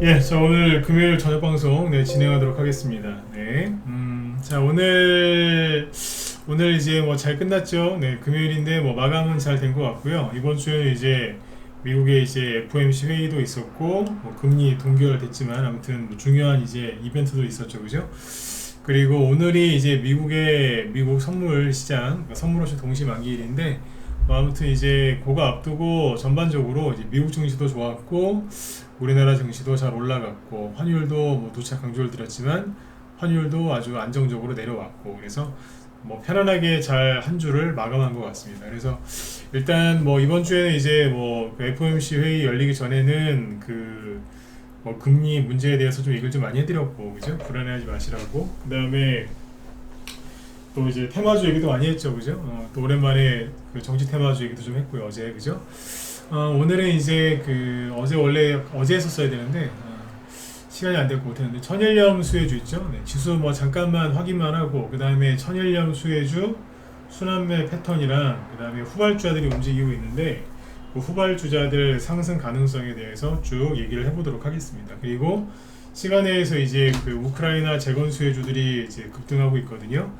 예, 자 오늘 금요일 저녁 방송 진행하도록 하겠습니다. 네, 자 오늘 이제 뭐 잘 끝났죠. 네, 금요일인데 뭐 마감은 잘 된 것 같고요. 이번 주에는 이제 미국에 이제 FOMC 회의도 있었고 뭐 금리 동결됐지만 아무튼 뭐 중요한 이제 이벤트도 있었죠, 그죠? 그리고 오늘이 이제 미국 선물 시장, 그러니까 선물 없이 동시 만기일인데 뭐 아무튼 이제 그거 앞두고 전반적으로 이제 미국 증시도 좋았고 우리나라 증시도 잘 올라갔고 환율도 뭐 누차 강조를 드렸지만 환율도 아주 안정적으로 내려왔고 그래서 뭐 편안하게 잘 한 주를 마감한 것 같습니다. 그래서 일단 뭐 이번 주에는 이제 뭐그 FOMC 회의 열리기 전에는 그 뭐 금리 문제에 대해서 좀 얘기를 좀 많이 해드렸고 그죠? 불안해하지 마시라고. 그 다음에 또 이제 테마주 얘기도 많이 했죠, 그죠? 또 오랜만에 그 정치 테마주 얘기도 좀 했고요, 어제, 그죠? 오늘은 이제 그 어제 했었어야 되는데 시간이 안 됐고 못했는데 천일염 수혜주 있죠? 네, 지수 뭐 잠깐만 확인만 하고 그 다음에 천일염 수혜주 순환매 패턴이랑 그 다음에 후발주자들이 움직이고 있는데 그 후발주자들 상승 가능성에 대해서 쭉 얘기를 해보도록 하겠습니다. 그리고 시간에서 이제 그 우크라이나 재건 수혜주들이 이제 급등하고 있거든요.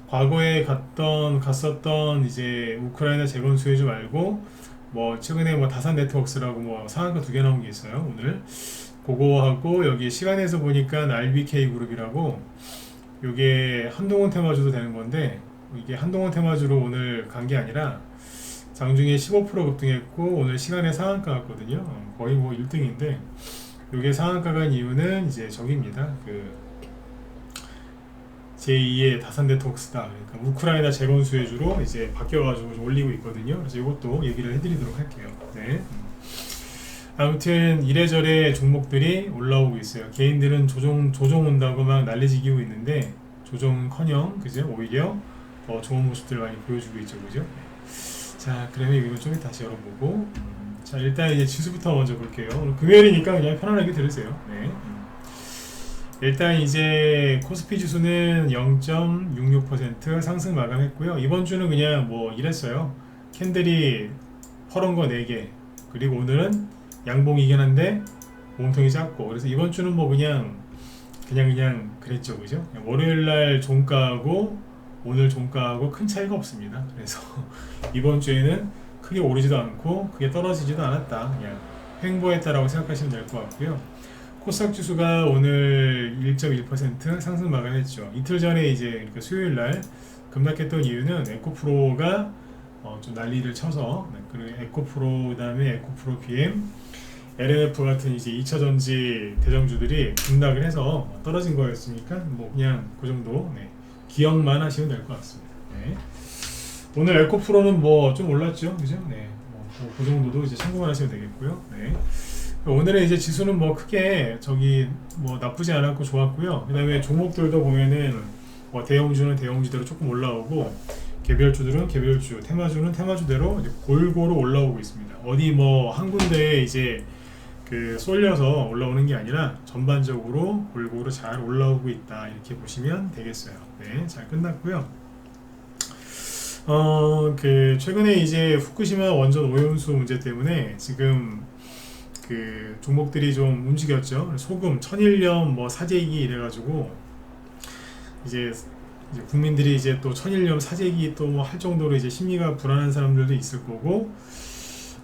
과거에 갔었던 이제 우크라이나 재건 수혜주 말고 뭐 최근에 뭐 다산 네트워크스라고 뭐 상한가 두 개 나온 게 있어요. 오늘 그거하고 여기 시간에서 보니까 RBK 그룹이라고 이게 한동훈 테마주도 되는 건데 이게 한동훈 테마주로 오늘 간 게 아니라 장중에 15% 급등했고 오늘 시간에 상한가 갔거든요. 거의 뭐 1등인데 이게 상한가 간 이유는 이제 저기입니다. 그 제2의 다산 네트워크스다. 그러니까 우크라이나 재건 수혜주로 이제 바뀌어가지고 좀 올리고 있거든요. 그래서 이것도 얘기를 해드리도록 할게요. 네. 아무튼 이래저래 종목들이 올라오고 있어요. 개인들은 조정 온다고 막 난리지기고 있는데 조정커녕 그죠? 오히려 더 좋은 모습들 많이 보여주고 있죠, 그죠? 자, 그러면 이거 좀 다시 열어보고 자 일단 이제 지수부터 먼저 볼게요. 오늘 금요일이니까 그냥 편안하게 들으세요. 네. 일단 이제 코스피 지수는 0.66% 상승 마감했고요. 이번 주는 그냥 뭐 이랬어요. 캔들이 퍼런 거 4개 그리고 오늘은 양봉이긴 한데 몸통이 작고 그래서 이번 주는 뭐 그냥 그랬죠, 그죠? 월요일날 종가하고 오늘 종가하고 큰 차이가 없습니다. 그래서 이번 주에는 크게 오르지도 않고 크게 떨어지지도 않았다. 그냥 횡보했다라고 생각하시면 될 것 같고요. 코스닥 지수가 오늘 1.1% 상승 마감했죠. 이틀 전에 이제 그러니까 수요일 날 급락했던 이유는 에코프로가 좀 난리를 쳐서 그리고 에코프로 그다음에 에코프로 BM, LNF 같은 이제 2차 전지 대장주들이 급락을 해서 떨어진 거였으니까 뭐 그냥 그 정도 기억만 하시면 될 것 같습니다. 네. 오늘 에코프로는 뭐 좀 올랐죠, 그죠? 네, 그 정도도 이제 참고만 하시면 되겠고요. 네. 오늘은 이제 지수는 뭐 크게 저기 뭐 나쁘지 않았고 좋았고요. 그다음에 종목들도 보면은 뭐 대형주는 대형주대로 조금 올라오고 개별주들은 개별주, 테마주는 테마주대로 이제 골고루 올라오고 있습니다. 어디 뭐 한 군데에 이제 그 쏠려서 올라오는 게 아니라 전반적으로 골고루 잘 올라오고 있다 이렇게 보시면 되겠어요. 네, 잘 끝났고요. 그 최근에 이제 후쿠시마 원전 오염수 문제 때문에 지금 그 종목들이 좀 움직였죠. 소금, 천일염, 뭐 사재기 이래가지고 이제 국민들이 이제 또 천일염, 사재기 또 뭐 할 정도로 이제 심리가 불안한 사람들도 있을 거고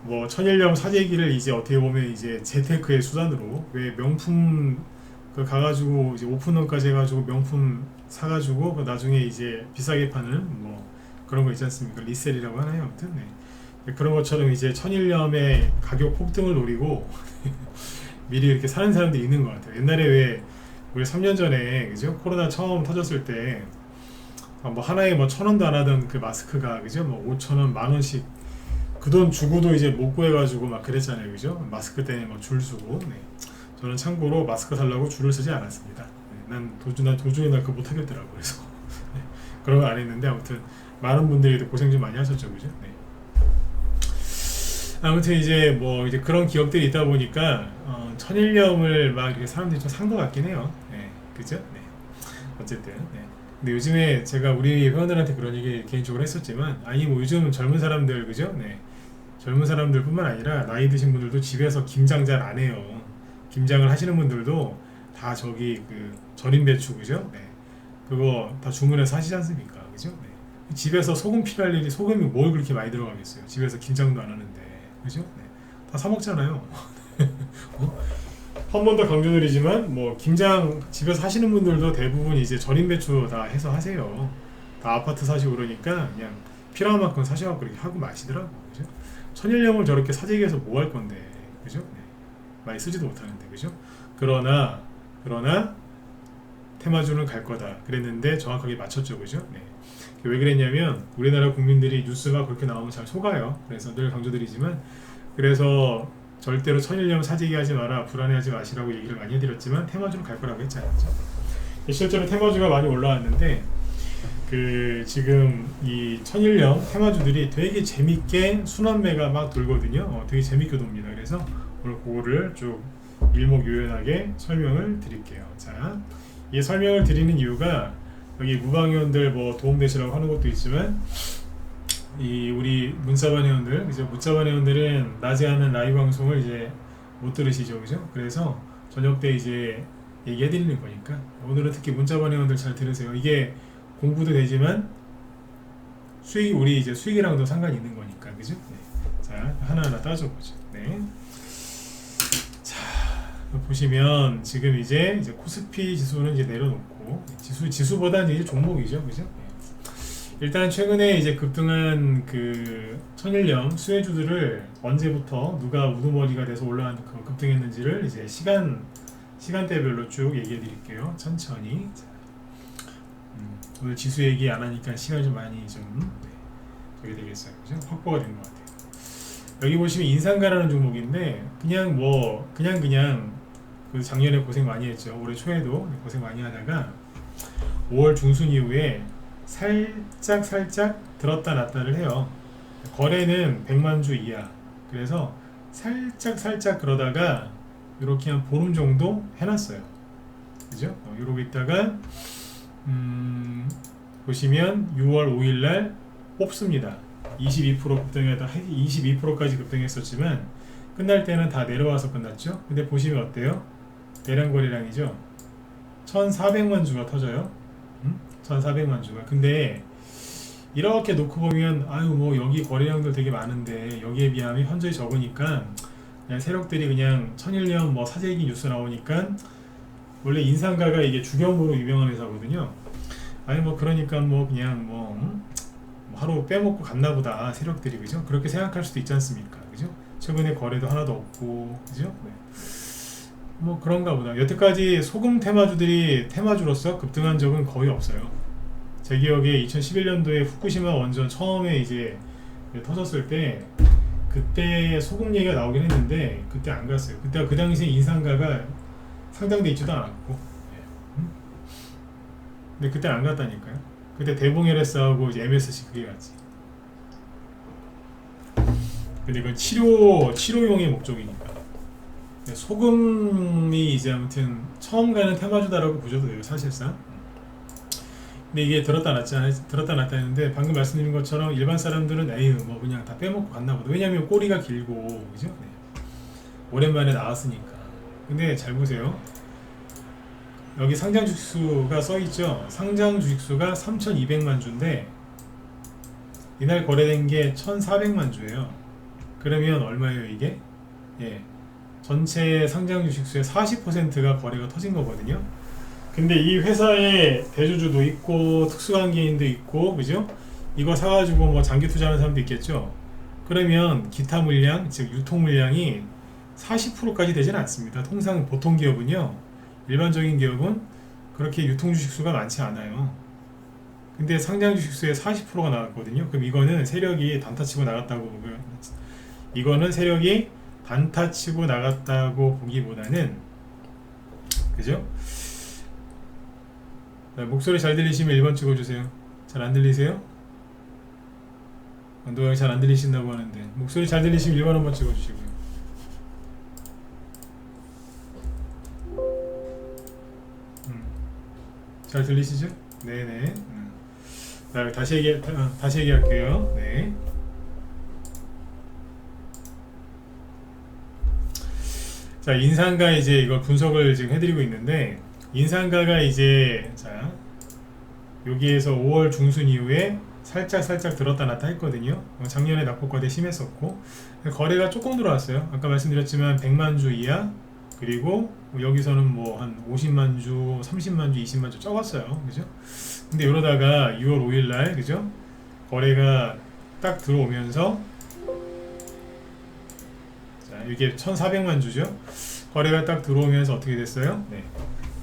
뭐 천일염, 사재기를 이제 어떻게 보면 이제 재테크의 수단으로 왜 명품 그 가가지고 이제 오픈런까지 해가지고 명품 사가지고 그 나중에 이제 비싸게 파는 뭐 그런 거 있지 않습니까? 리셀이라고 하나요? 아무튼 네. 그런 것처럼 이제 천일염의 가격 폭등을 노리고 미리 이렇게 사는 사람들이 있는 것 같아요. 옛날에 왜 우리 3년 전에 그죠? 코로나 처음 터졌을 때 뭐 하나에 뭐 1,000원도 안 하던 그 마스크가 그죠? 뭐 5,000원, 10,000원씩 그 돈 주고도 이제 못 구해가지고 막 그랬잖아요, 그죠? 마스크 때문에 막 줄 서고. 네. 저는 참고로 마스크 살라고 줄을 서지 않았습니다. 네. 난 도중에 나 그거 못 하겠더라고 그래서 네. 그런 거 안 했는데 아무튼 많은 분들이 고생 좀 많이 하셨죠, 그죠? 네. 아무튼 이제 뭐 이제 그런 기업들이 있다 보니까 천일염을 막 이렇게 사람들이 좀 산 것 같긴 해요. 네, 그죠? 네. 어쨌든. 네. 근데 요즘에 제가 우리 회원들한테 그런 얘기 개인적으로 했었지만 아니 뭐 요즘 젊은 사람들 그죠? 네. 젊은 사람들뿐만 아니라 나이 드신 분들도 집에서 김장 잘 안 해요. 김장을 하시는 분들도 다 저기 그 절임 배추 그죠? 네. 그거 다 주문해서 하시지 않습니까? 그죠? 네. 집에서 소금 필요할 일이 소금이 뭘 그렇게 많이 들어가겠어요? 집에서 김장도 안 하는데 그죠? 네. 다 사 먹잖아요. 한 번 더 강조드리지만 뭐 김장 집에서 하시는 분들도 대부분 이제 절임 배추 다 해서 하세요. 다 아파트 사시고 그러니까 그냥 필요한 만큼 사셔갖고 그렇게 하고 마시더라고. 그죠? 천일염을 저렇게 사재기해서 뭐 할 건데 그죠? 네. 많이 쓰지도 못하는데 그죠? 그러나 테마주는 갈 거다 그랬는데 정확하게 맞췄죠. 그죠? 네. 왜 그랬냐면 우리나라 국민들이 뉴스가 그렇게 나오면 잘 속아요. 그래서 늘 강조드리지만 그래서 절대로 천일염 사재기 하지 마라 불안해하지 마시라고 얘기를 많이 해드렸지만 테마주로 갈 거라고 했잖아요. 실제로 테마주가 많이 올라왔는데 그 지금 이 천일염 테마주들이 되게 재밌게 순환매가 막 돌거든요. 되게 재밌게 돕니다. 그래서 오늘 그거를 쭉 일목요연하게 설명을 드릴게요. 자, 이 설명을 드리는 이유가 여기 무방위원들 뭐 도움되시라고 하는 것도 있지만 이 우리 문자반 회원들 그죠? 문자반 회원들은 낮에 하는 라이브 방송을 이제 못 들으시죠, 그죠? 그래서 저녁 때 이제 얘기해드리는 거니까 오늘은 특히 문자반 회원들 잘 들으세요. 이게 공부도 되지만 수익 우리 이제 수익이랑도 상관이 있는 거니까, 그죠? 네. 자, 하나하나 따져보죠. 네. 자, 보시면 지금 이제 코스피 지수는 이제 내려놓고 지수보다는 이제 종목이죠, 그죠? 일단 최근에 이제 급등한 그 천일염 수혜주들을 언제부터 누가 우두머리가 돼서 급등했는지를 이제 시간대별로 쭉 얘기해 드릴게요. 천천히. 자, 오늘 지수 얘기 안 하니까 시간이 좀 많이 저기 되겠어요. 그죠? 확보가 된 것 같아요. 여기 보시면 인상가라는 종목인데 그냥 그 작년에 고생 많이 했죠. 올해 초에도 고생 많이 하다가 5월 중순 이후에 살짝 들었다 놨다를 해요. 거래는 100만 주 이하. 그래서 살짝 그러다가 이렇게 한 보름 정도 해놨어요. 그죠? 이러고 있다가 보시면 6월 5일날 뽑습니다. 22% 급등하다 22%까지 급등했었지만 끝날 때는 다 내려와서 끝났죠. 근데 보시면 어때요? 대량 거래량이죠. 1,400만 주가 터져요. 1,400만 주가. 근데 이렇게 놓고 보면 아유 뭐 여기 거래량들 되게 많은데 여기에 비하면 현저히 적으니까 그냥 세력들이 그냥 천일염 뭐 사재기 뉴스 나오니까 원래 인상가가 이게 주겸으로 유명한 회사거든요. 아니 뭐 그러니까 뭐 그냥 뭐 하루 빼먹고 갔나보다 세력들이 그죠? 그렇게 생각할 수도 있지 않습니까? 그죠? 최근에 거래도 하나도 없고 그죠? 네. 뭐 그런가 보다. 여태까지 소금 테마주들이 테마주로서 급등한 적은 거의 없어요. 제 기억에 2011년도에 후쿠시마 원전 처음에 이제 터졌을 때 그때 소금 얘기가 나오긴 했는데 그때 안 갔어요. 그때 그 당시에 인상가가 상장돼 있지도 않았고. 근데 그때 안 갔다니까요. 그때 대봉LS하고 이제 MSC 그게 갔지. 근데 이건 치료용의 목적이니까. 소금이 이제 아무튼 처음 가는 테마주다라고 보셔도 돼요, 사실상. 근데 이게 들었다 놨다 했는데 방금 말씀드린 것처럼 일반 사람들은 에휴 뭐 그냥 다 빼먹고 갔나 보다. 왜냐면 꼬리가 길고 그죠? 네. 오랜만에 나왔으니까. 근데 잘 보세요. 여기 상장 주식수가 써있죠. 상장 주식수가 3,200만 주인데 이날 거래된 게 1,400만 주예요. 그러면 얼마예요 이게? 예, 전체 상장 주식수의 40%가 거래가 터진 거거든요. 근데 이 회사에 대주주도 있고 특수관계인도 있고 그죠? 이거 사가지고 뭐 장기 투자하는 사람도 있겠죠. 그러면 기타 물량, 즉 유통 물량이 40%까지 되지는 않습니다. 통상 보통 기업은요, 일반적인 기업은 그렇게 유통 주식수가 많지 않아요. 근데 상장 주식수의 40%가 나왔거든요. 그럼 이거는 세력이 단타치고 나갔다고 보기보다는 그죠? 네, 목소리 잘 들리시면 1번 찍어주세요. 잘 안 들리세요? 노영이 잘 안 들리신다고 하는데 목소리 잘 들리시면 1번 한번 찍어주시고요. 잘 들리시죠? 네네. 다시 얘기할게요. 네. 자, 인상가 이제 이걸 분석을 지금 해드리고 있는데, 인상가가 이제 자 여기에서 5월 중순 이후에 살짝 들었다 놨다 했거든요. 작년에 낙폭과대 심했었고 거래가 조금 들어왔어요. 아까 말씀드렸지만 100만 주 이하, 그리고 여기서는 뭐 한 50만 주, 30만 주, 20만 주 적었어요. 그죠? 근데 이러다가 6월 5일 날, 그죠? 거래가 딱 들어오면서, 자, 이게 1,400만 주죠? 거래가 딱 들어오면서 어떻게 됐어요? 네.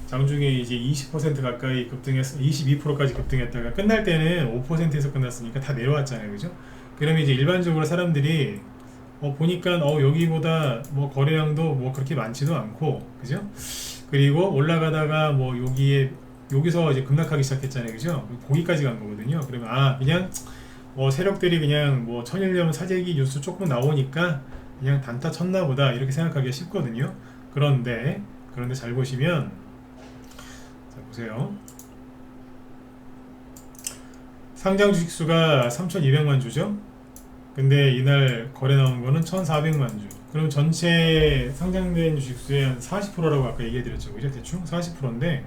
장중에 이제 20% 가까이 급등해서 22%까지 급등했다가 끝날 때는 5%에서 끝났으니까 다 내려왔잖아요. 그죠? 그러면 이제 일반적으로 사람들이 보니까 여기보다 뭐 거래량도 뭐 그렇게 많지도 않고, 그죠? 그리고 올라가다가 뭐 여기서 이제 급락하기 시작했잖아요. 그죠? 거기까지 간 거거든요. 그러면 그냥 세력들이 그냥 뭐 천일염 사재기 뉴스 조금 나오니까 그냥 단타 쳤나 보다 이렇게 생각하기가 쉽거든요. 그런데 잘 보시면, 자 보세요. 상장 주식 수가 3,200만 주죠. 근데 이날 거래 나온 거는 1,400만 주. 그럼 전체 상장된 주식수의 한 40%라고 아까 얘기해드렸죠. 그죠? 대충 40%인데,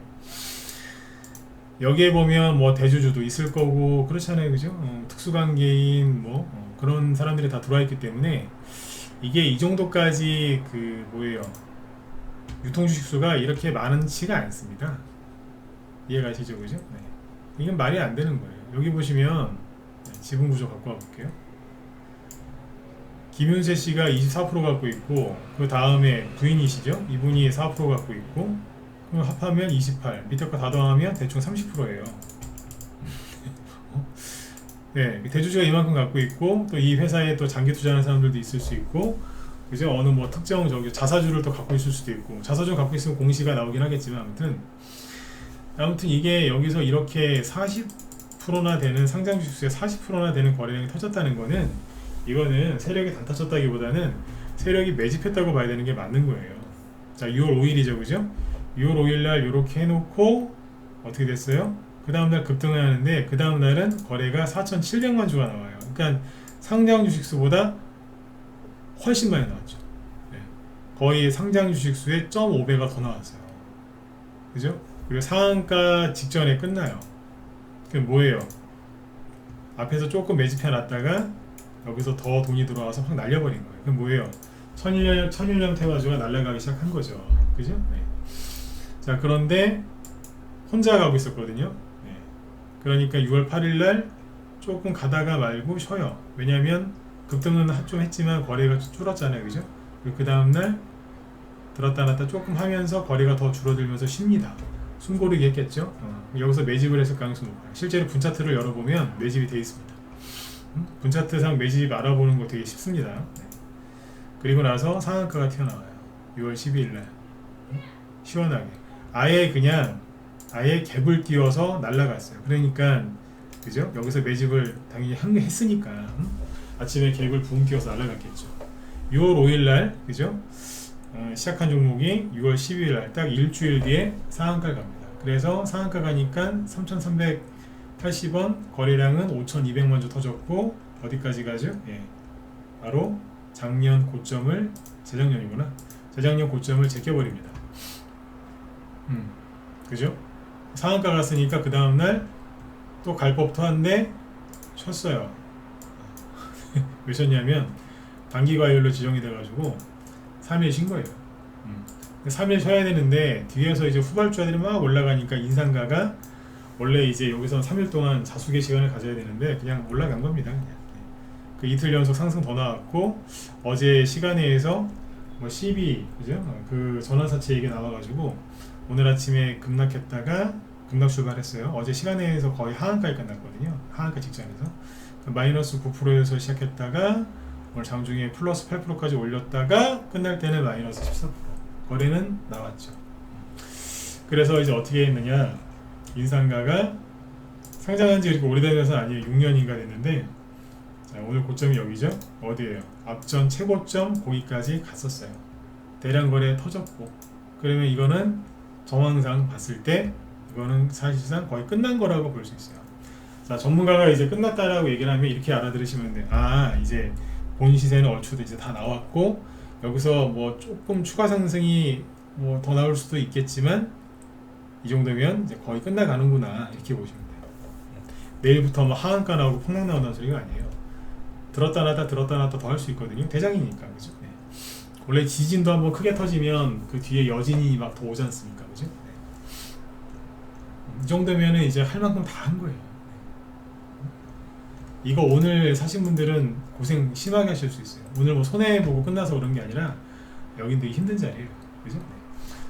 여기에 보면 뭐 대주주도 있을 거고, 그렇잖아요. 그죠? 특수관계인 뭐 그런 사람들이 다 들어와 있기 때문에, 이게 이 정도까지 유통주식수가 이렇게 많지가 않습니다. 이해가 가시죠? 그죠? 네. 이건 말이 안 되는 거예요. 여기 보시면 지분구조 갖고 와볼게요. 김윤세 씨가 24% 갖고 있고, 그 다음에 부인이시죠? 이분이 4% 갖고 있고, 그럼 합하면 28, 밑에 거 다 더하면 대충 30%예요. 네, 대주주가 이만큼 갖고 있고, 또 이 회사에 또 장기 투자하는 사람들도 있을 수 있고, 그죠? 어느 뭐 특정 자사주를 또 갖고 있을 수도 있고, 자사주 갖고 있으면 공시가 나오긴 하겠지만, 아무튼 이게 여기서 이렇게 40%나 되는 상장 주식수의 40%나 되는 거래량이 터졌다는 거는, 이거는 세력이 단타 쳤다기보다는 세력이 매집했다고 봐야 되는 게 맞는 거예요. 자, 6월 5일이죠, 그죠? 6월 5일 날 이렇게 해놓고 어떻게 됐어요? 그 다음날 급등을 하는데, 그 다음날은 거래가 4,700만 주가 나와요. 그러니까 상장 주식수보다 훨씬 많이 나왔죠. 네. 거의 상장 주식수의 1.5배가 더 나왔어요. 그죠? 그리고 상한가 직전에 끝나요. 그게 뭐예요? 앞에서 조금 매집해 놨다가 여기서 더 돈이 들어와서 확 날려버린 거예요. 그게 뭐예요? 천일염 테마주가 날아가기 시작한 거죠. 그죠? 네. 자, 그런데 혼자 가고 있었거든요. 네. 그러니까 6월 8일 날 조금 가다가 말고 쉬어요. 왜냐하면 급등은 좀 했지만 거래가 줄었잖아요. 그죠? 그리고 그 다음날 들었다 놨다 조금 하면서 거래가 더 줄어들면서 쉽니다. 숨고르기 했겠죠? 여기서 매집을 했을 가능성이 높아요. 실제로 분차트를 열어보면 매집이 되어 있습니다. 분차트상 매집 알아보는 거 되게 쉽습니다. 네. 그리고 나서 상한가가 튀어나와요. 6월 12일 날 시원하게 아예 갭을 띄워서 날아갔어요. 그러니까 그죠? 여기서 매집을 당연히 했으니까 아침에 갭을 붕 띄워서 날아갔겠죠. 6월 5일 날 그죠? 시작한 종목이 6월 12일 날 딱 일주일 뒤에 상한가를 갑니다. 그래서 상한가 가니까 3,380원, 거래량은 5,200만 주 터졌고, 어디까지 가죠? 예, 바로 재작년 고점을 제껴버립니다. 그죠? 상한가 갔으니까 그 다음날 또 갈 법도 한데 쉬었어요. 왜 쉬었냐면 단기과열로 지정이 돼가지고 3일 쉰 거예요. 3일 쉬어야 되는데 뒤에서 이제 후발주자들이 막 올라가니까 인상가가 원래 이제 여기서 3일 동안 자숙의 시간을 가져야 되는데 그냥 올라간 겁니다. 그냥. 그 이틀 연속 상승 더 나왔고, 어제 시간에서 뭐 12, 그죠? 그 전환사채 얘기 나와가지고 오늘 아침에 급락 출발했어요. 어제 시간에서 거의 하한가에 끝났거든요. 하한가 직전에서 마이너스 9%에서 시작했다가 오늘 장중에 플러스 8%까지 올렸다가 끝날 때는 마이너스 14%. 거래는 나왔죠. 그래서 이제 어떻게 했느냐, 인상가가 상장한 지 그렇게 오래된 것은 아니에요. 6년인가 됐는데, 자, 오늘 고점이 여기죠. 어디예요? 앞전 최고점 거기까지 갔었어요. 대량 거래 터졌고, 그러면 이거는 정황상 봤을 때 이거는 사실상 거의 끝난 거라고 볼 수 있어요. 자, 전문가가 이제 끝났다라고 얘기를 하면 이렇게 알아들으시면 돼요. 이제 본 시세는 얼추도 이제 다 나왔고, 여기서 뭐 조금 추가 상승이 뭐 더 나올 수도 있겠지만 이 정도면 이제 거의 끝나가는구나 이렇게 보시면 돼요. 내일부터 뭐 하한가 나오고 폭락 나온다는 소리가 아니에요. 들었다 놨다 더 할 수 있거든요. 대장이니까 그죠? 네. 원래 지진도 한번 크게 터지면 그 뒤에 여진이 막 더 오지 않습니까? 그죠? 네. 이 정도면은 이제 할 만큼 다 한 거예요. 이거 오늘 사신 분들은 고생 심하게 하실 수 있어요. 오늘 뭐 손해보고 끝나서 그런 게 아니라 여긴 되게 힘든 자리예요. 그죠? 네.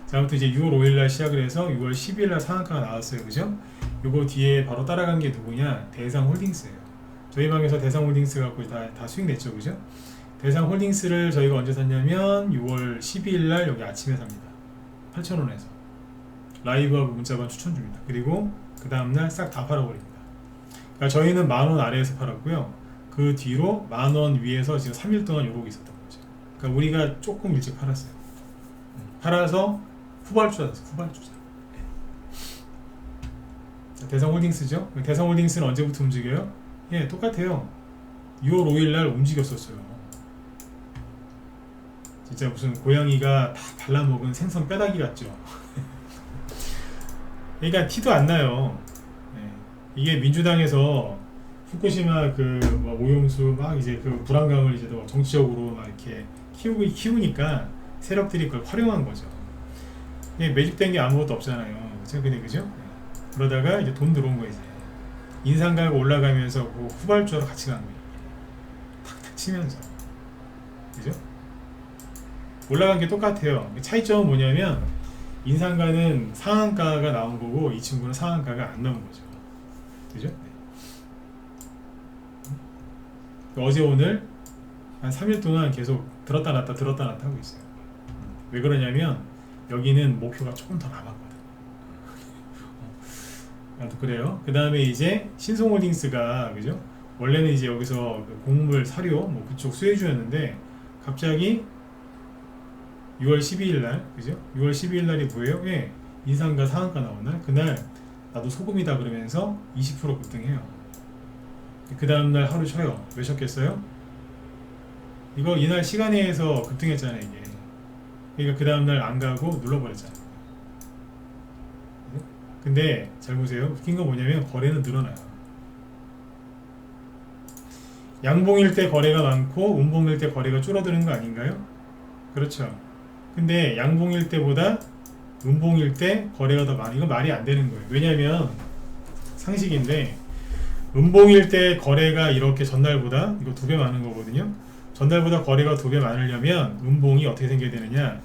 자, 아무튼 이제 6월 5일날 시작을 해서 6월 10일날 상한가가 나왔어요. 그죠? 요거 뒤에 바로 따라간 게 누구냐? 대상홀딩스예요. 저희 방에서 대상홀딩스 갖고 다 수익 냈죠. 그죠? 대상홀딩스를 저희가 언제 샀냐면 6월 12일날 여기 아침에 삽니다. 8,000원에서 라이브하고 문자반 추천 줍니다. 그리고 그 다음날 싹 다 팔아버립니다. 그러니까 저희는 10,000원 아래에서 팔았고요. 그 뒤로 10,000원 위에서 지금 3일 동안 요러고 있었던 거죠. 그러니까 우리가 조금 일찍 팔았어요. 팔아서 후발주자였어요. 후발주자. 대상홀딩스죠. 대상홀딩스는 언제부터 움직여요? 예, 똑같아요. 6월 5일날 움직였었어요. 진짜 무슨 고양이가 다 발라먹은 생선 뼈다귀 같죠. 그러니까 티도 안 나요. 이게 민주당에서 후쿠시마 뭐 오염수 막 이제 그 불안감을 이제 더 정치적으로 막 이렇게 키우니까 세력들이 그걸 활용한 거죠. 매집된 게 아무것도 없잖아요. 그죠? 그러다가 이제 돈 들어온 거 이제 인상가가 올라가면서 그 후발주로 같이 간 거예요. 탁탁 치면서. 그죠? 올라간 게 똑같아요. 차이점은 뭐냐면 인상가는 상한가가 나온 거고 이 친구는 상한가가 안 나온 거죠. 그죠? 네. 어제 오늘 한 3일 동안 계속 들었다 놨다 하고 있어요. 왜 그러냐면 여기는 목표가 조금 더 남았거든. 그래요. 그 다음에 이제 신성홀딩스가 그죠? 원래는 이제 여기서 곡물 사료 뭐 그쪽 수혜주였는데 갑자기 6월 12일 날 그죠? 6월 12일 날이 뭐예요? 예, 인상가 상한가 나온 날 그날 나도 소금이다 그러면서 20% 급등해요. 그 다음날 하루 쉬어요. 왜 쉬었겠어요? 이거 이날 시간에서 급등했잖아요 이게. 그러니까 그 다음날 안 가고 눌러버렸잖아요. 근데 잘 보세요. 웃긴 거 뭐냐면 거래는 늘어나요. 양봉일 때 거래가 많고 음봉일 때 거래가 줄어드는 거 아닌가요? 그렇죠. 근데 양봉일 때보다 음봉일 때 거래가 더 많이, 이건 말이 안 되는 거예요. 왜냐면 상식인데 음봉일 때 거래가 이렇게 전날보다 이거 2배 많은 거거든요. 전날보다 거래가 2배 많으려면 음봉이 어떻게 생겨야 되느냐,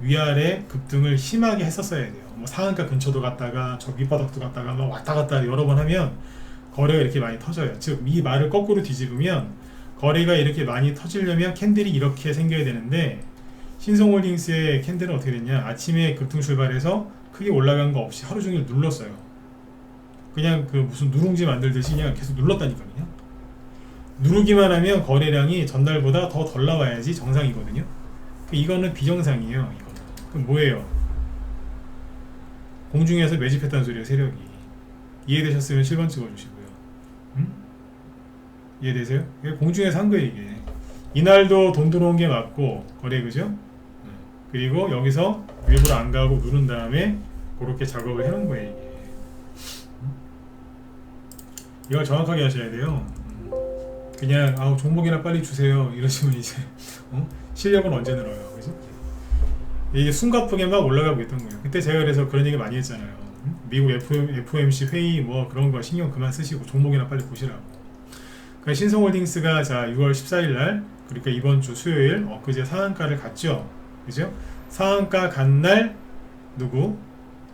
위아래 급등을 심하게 했었어야 돼요. 뭐 상한가 근처도 갔다가 저 밑바닥도 갔다가 막 왔다 갔다 여러 번 하면 거래가 이렇게 많이 터져요. 즉 이 말을 거꾸로 뒤집으면 거래가 이렇게 많이 터지려면 캔들이 이렇게 생겨야 되는데 신성홀딩스의 캔들은 어떻게 됐냐, 아침에 급등 출발해서 크게 올라간 거 없이 하루 종일 눌렀어요. 그냥 그 무슨 누룽지 만들듯이 그냥 계속 눌렀다니까. 그냥 누르기만 하면 거래량이 전날보다 더 덜 나와야지 정상이거든요. 이거는 비정상이에요. 이거는. 그럼 뭐예요? 공중에서 매집했다는 소리예요. 세력이. 이해되셨으면 7번 찍어주시고요. 이해되세요? 공중에서 한 거예요 이게. 이날도 돈 들어온 게 맞고 거래, 그죠? 그리고 여기서 일부러 안 가고 누른 다음에 그렇게 작업을 해놓은 거예요 이게. 이걸 정확하게 하셔야 돼요. 그냥 종목이나 빨리 주세요 이러시면 이제 실력은 언제 늘어요, 그죠? 이게 숨가쁘게 막 올라가고 있던 거예요. 그때 제가 그래서 그런 얘기 많이 했잖아요. 미국 FOMC 회의 뭐 그런 거 신경 그만 쓰시고 종목이나 빨리 보시라고. 그러니까 신성홀딩스가 자 6월 14일 날, 그러니까 이번 주 수요일 엊그제 상한가를 갔죠, 그죠? 상한가 간 날 누구?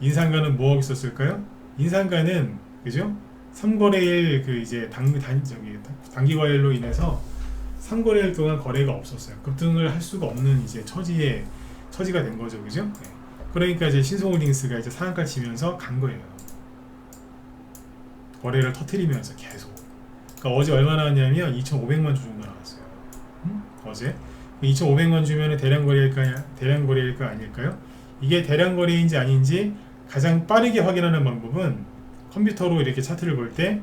인상가는 뭐 하고 있었을까요? 인상가는 그죠? 3거래일 그 이제 단기 과열로 인해서 3거래일 동안 거래가 없었어요. 급등을 할 수가 없는 이제 처지가 된 거죠, 그죠? 네. 그러니까 이제 신성홀딩스가 이제 상한가 치면서 간 거예요. 거래를 터트리면서 계속. 그러니까 어제 얼마 나왔냐면 2,500만 주 정도 나왔어요. 어제 2,500만 주면은 대량 거래일까 아닐까요? 이게 대량 거래인지 아닌지 가장 빠르게 확인하는 방법은 컴퓨터로 이렇게 차트를 볼 때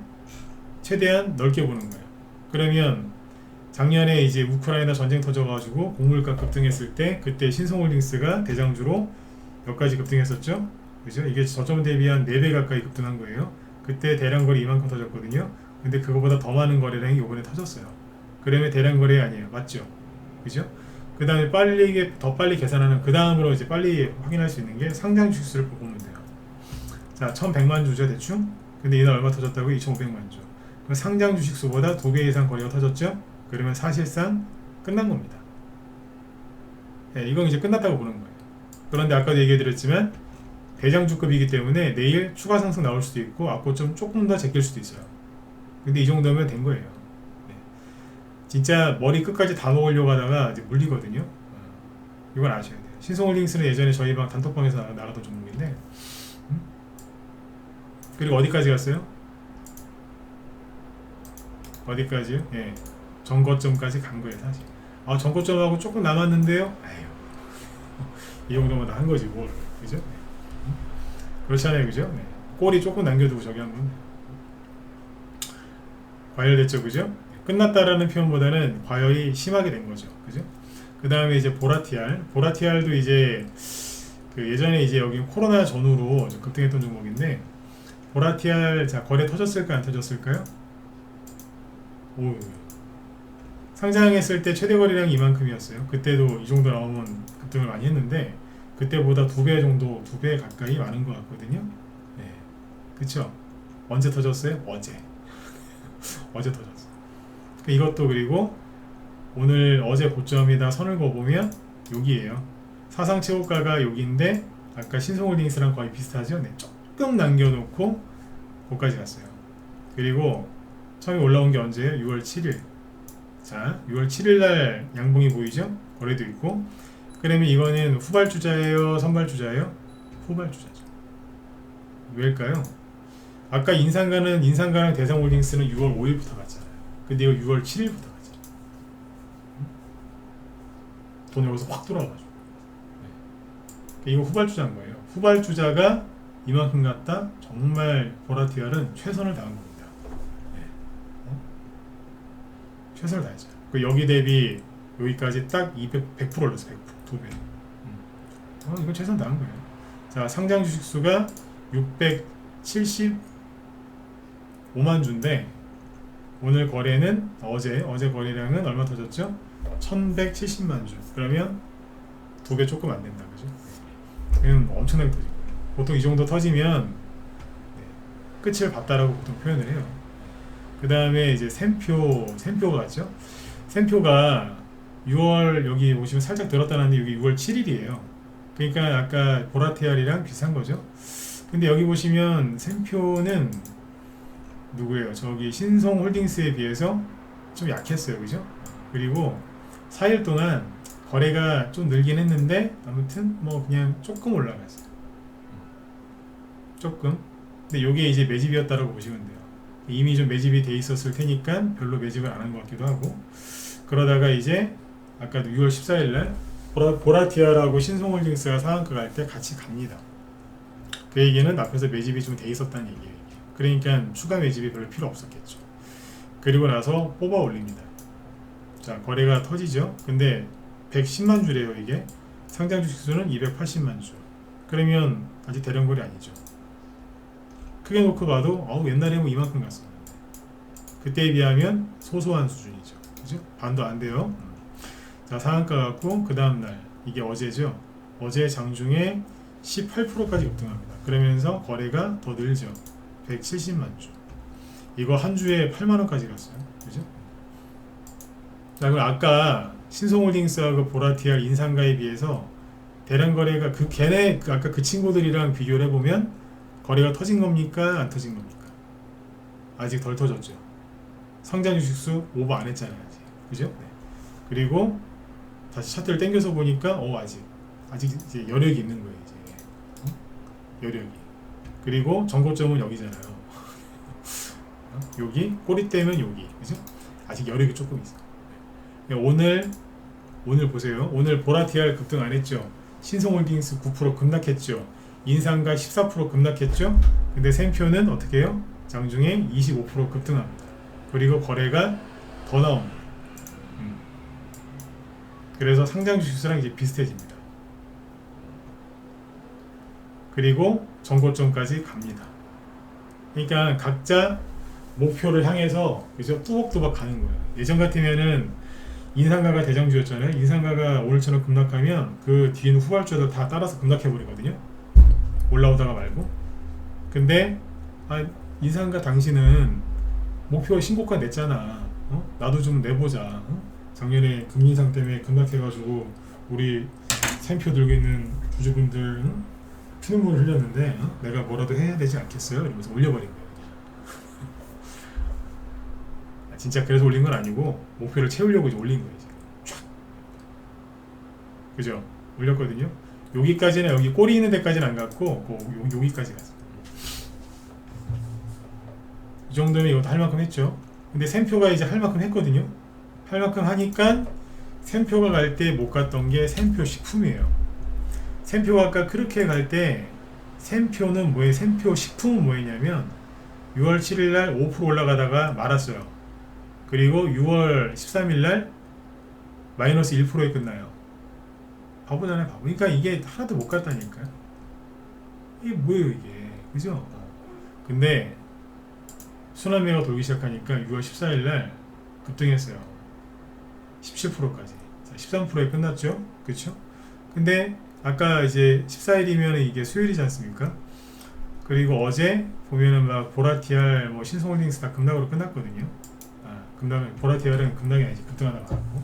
최대한 넓게 보는 거예요. 그러면 작년에 이제 우크라이나 전쟁 터져가지고 곡물가 급등했을 때 그때 신성홀딩스가 대장주로 몇 가지 급등했었죠. 그죠? 이게 저점 대비 한 4배 가까이 급등한 거예요. 그때 대량 거래 이만큼 터졌거든요. 근데 그거보다 더 많은 거래량이 이번에 터졌어요. 그러면 대량 거래 아니에요. 맞죠? 그죠? 그 다음에 더 빨리 계산하는 그 다음으로 이제 빨리 확인할 수 있는 게 상장 주식수를 보면 돼요. 자, 1100만 주죠 대충. 근데 이날 얼마 터졌다고? 2500만 주. 그럼 상장 주식수보다 2배 이상 거래가 터졌죠? 그러면 사실상 끝난 겁니다. 네, 이건 이제 끝났다고 보는 거예요. 그런데 아까도 얘기해드렸지만 대장주급이기 때문에 내일 추가 상승 나올 수도 있고 앞고점 조금 더 제낄 수도 있어요. 근데 이 정도면 된 거예요. 네. 진짜 머리 끝까지 다 먹으려고 하다가 이제 물리거든요. 이건 아셔야 돼요. 신성홀딩스는 예전에 저희 방 단톡방에서 나가던 종목인데 그리고 어디까지 갔어요? 어디까지요? 예. 전고점까지 간 거예요 사실. 아 전고점하고 조금 남았는데요? 에휴 이 정도면 다 한 거지 뭘. 그죠? 네. 그렇잖아요 그죠? 네. 꼬리 조금 남겨두고 저기 한번 과열됐죠 그죠? 끝났다라는 표현보다는 과열이 심하게 된 거죠 그죠? 그 다음에 이제 보라티알도 이제 그 예전에 이제 여기 코로나 전후로 좀 급등했던 종목인데 보라티알 자 거래 터졌을까 안 터졌을까요? 오 상장했을 때 최대 거래량이 이만큼이었어요. 그때도 이 정도 나오면 급등을 많이 했는데 그때보다 2배 정도 2배 가까이 많은 것 같거든요. 네, 그쵸? 언제 터졌어요? 어제 터졌어. 이것도 그리고 오늘 어제 고점이다 선을 그어보면 여기에요. 사상 최고가가 여기인데 아까 신성홀딩스랑 거의 비슷하죠? 네, 조금 남겨놓고 거기까지 갔어요. 그리고 처음에 올라온 게 언제예요? 6월 7일. 자, 6월 7일 날 양봉이 보이죠? 거래도 있고. 그러면 이거는 후발주자예요? 선발주자예요? 후발주자죠. 왜일까요? 아까 인상가랑 대상홀딩스는 6월 5일부터 갔잖아요. 근데 이거 6월 7일부터 갔잖아요. 돈 여기서 확 돌아가가지고. 네. 이거 후발주자인 거예요. 후발주자가 이만큼 갔다 정말 보라티알은 최선을 다한 겁니다. 최선을 다했죠. 그 여기 대비 여기까지 딱 100% 올렸어. 100%. 2배. 이건 최선 다한 거예요. 자, 상장 주식 수가 675만 주인데 오늘 거래는 어제 거래량은 얼마 터졌죠? 1170만 주. 그러면 2배 조금 안 된다. 그죠? 그냥 엄청나게 터진 거예요. 보통 이 정도 터지면 끝을 봤다라고 보통 표현을 해요. 그 다음에 이제 샘표가 같죠? 샘표가 6월 여기 보시면 살짝 들었다는데 여기 6월 7일이에요. 그러니까 아까 보라티알이랑 비슷한 거죠. 근데 여기 보시면 샘표는 누구예요? 저기 신성홀딩스에 비해서 좀 약했어요. 그죠? 그리고 4일 동안 거래가 좀 늘긴 했는데 아무튼 뭐 그냥 조금 올라갔어요. 조금. 근데 이게 이제 매집이었다라고 보시면 돼요. 이미 좀 매집이 돼 있었을 테니까 별로 매집을 안 한 것 같기도 하고 그러다가 이제 아까도 6월 14일 날 보라티알하고 신성홀딩스가 상한가 갈 때 같이 갑니다. 그 얘기는 앞에서 매집이 좀 돼 있었다는 얘기예요. 그러니까 추가 매집이 별로 필요 없었겠죠. 그리고 나서 뽑아 올립니다. 자, 거래가 터지죠. 근데 110만 주래요. 이게 상장 주식수는 280만 주. 그러면 아직 대량 거래 아니죠. 크게 놓고 봐도 옛날에 뭐 이만큼 갔었는데 그때에 비하면 소소한 수준이죠. 그죠? 반도 안 돼요. 자, 상한가 갖고 그 다음날 이게 어제죠. 어제 장중에 18%까지 급등합니다. 그러면서 거래가 더 늘죠. 170만 주. 이거 한 주에 8만원까지 갔어요. 그죠? 자, 그럼 아까 신성홀딩스하고 보라티알 인상가에 비해서 대량 거래가 걔네 아까 그 친구들이랑 비교를 해보면 거래가 터진 겁니까? 안 터진 겁니까? 아직 덜 터졌죠. 상장 주식수 오버 안 했잖아요. 그죠? 네. 그리고 다시 차트를 당겨서 보니까 아직 이제 여력이 있는 거예요. 이제 여력이. 그리고 전고점은 여기잖아요. 여기 꼬리대면 여기. 그죠? 아직 여력이 조금 있어. 오늘 보세요. 오늘 보라티알 급등 안 했죠. 신성홀딩스 9% 급락했죠. 인상가 14% 급락했죠. 근데 샘표는 어떻게 해요? 장중에 25% 급등합니다. 그리고 거래가 더 나옵니다. 그래서 상장 주식수랑 이제 비슷해집니다. 그리고 전고점까지 갑니다. 그러니까 각자 목표를 향해서 그죠? 뚜벅뚜벅 가는 거예요. 예전 같으면은 인상가가 대장주였잖아요. 인상가가 오늘처럼 급락하면 그 뒤에는 후발주들 다 따라서 급락해버리거든요. 올라오다가 말고. 근데 인상가 당신은 목표 신고가 냈잖아. 나도 좀 내보자. 작년에 금리 인상 때문에 급락해가지고 우리 샘표 들고 있는 주주분들 피눈물을 흘렸는데 내가 뭐라도 해야 되지 않겠어요? 이러면서 올려버린 거예요. 진짜 그래서 올린 건 아니고 목표를 채우려고 이제 올린 거예요. 쫙. 그죠? 올렸거든요. 여기까지는 여기 꼬리 있는 데까지는 안 갔고 여기까지 갔어요. 이 정도면 이것도 할 만큼 했죠. 근데 샘표가 이제 할 만큼 했거든요. 할 만큼 하니까 샘표가 갈 때 못 갔던 게 샘표 식품이에요. 샘표가 아까 그렇게 갈 때 샘표는 뭐예요? 샘표 식품은 뭐였냐면 6월 7일날 5% 올라가다가 말았어요. 그리고 6월 13일날 마이너스 1%에 끝나요. 바보잖아요, 바보. 그러니까 이게 하나도 못 갔다니까요. 이게 뭐예요, 이게. 그죠? 근데 순환매가 돌기 시작하니까 6월 14일날 급등했어요. 17%까지. 13%에 끝났죠? 그쵸? 근데 아까 이제 14일이면 이게 수요일이지 않습니까? 그리고 어제 보면은 막 보라티알, 뭐 신성홀딩스 다 급락으로 끝났거든요. 보라티알은 급락이 아니지, 급등하다가 갔고.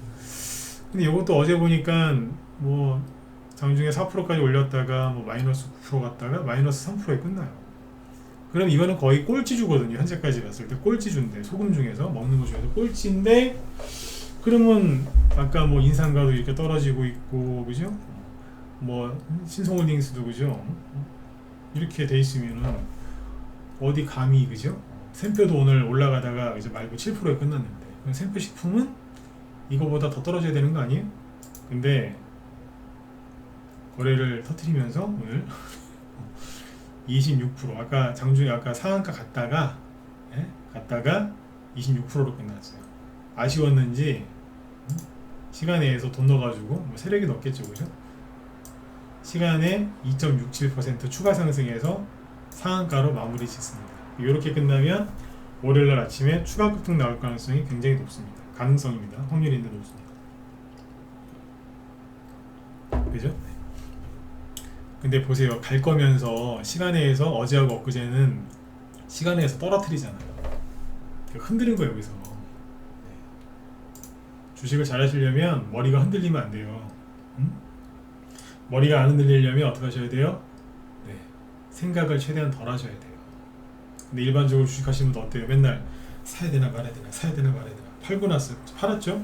근데 이것도 어제 보니까 뭐 장중에 4%까지 올렸다가 뭐 마이너스 9% 갔다가 마이너스 3%에 끝나요. 그럼 이거는 거의 꼴찌주거든요. 현재까지 봤을 때 꼴찌주인데, 소금 중에서 먹는 것 중에서 꼴찌인데, 그러면 아까 뭐 인상가도 이렇게 떨어지고 있고, 그죠? 뭐 신성홀딩스도 그죠? 이렇게 돼 있으면은 어디 감히, 그죠? 샘표도 오늘 올라가다가 이제 말고 7%에 끝났는데, 그럼 샘표 식품은 이거보다 더 떨어져야 되는 거 아니에요? 근데 거래를 터뜨리면서 오늘 26% 아까 장중에 아까 상한가 갔다가 26%로 끝났어요. 아쉬웠는지 시간에 의해서 돈 넣어가지고 뭐 세력이 넣겠죠, 그죠? 시간에 2.67% 추가 상승해서 상한가로 마무리 짓습니다. 이렇게 끝나면 월요일날 아침에 추가 급등 나올 가능성이 굉장히 높습니다. 가능성입니다. 확률인데 높습니다. 그죠? 근데 보세요. 갈 거면서 시간에에서 어제하고 엊그제는 시간에에서 떨어뜨리잖아요. 흔드는 거예요, 여기서. 주식을 잘 하시려면 머리가 흔들리면 안 돼요. 머리가 안 흔들리려면 어떻게 하셔야 돼요? 생각을 최대한 덜 하셔야 돼요. 근데 일반적으로 주식하시는 분 어때요? 맨날 사야 되나 말아야 되나, 사야 되나 말아야 되나. 팔고 났어요. 팔았죠?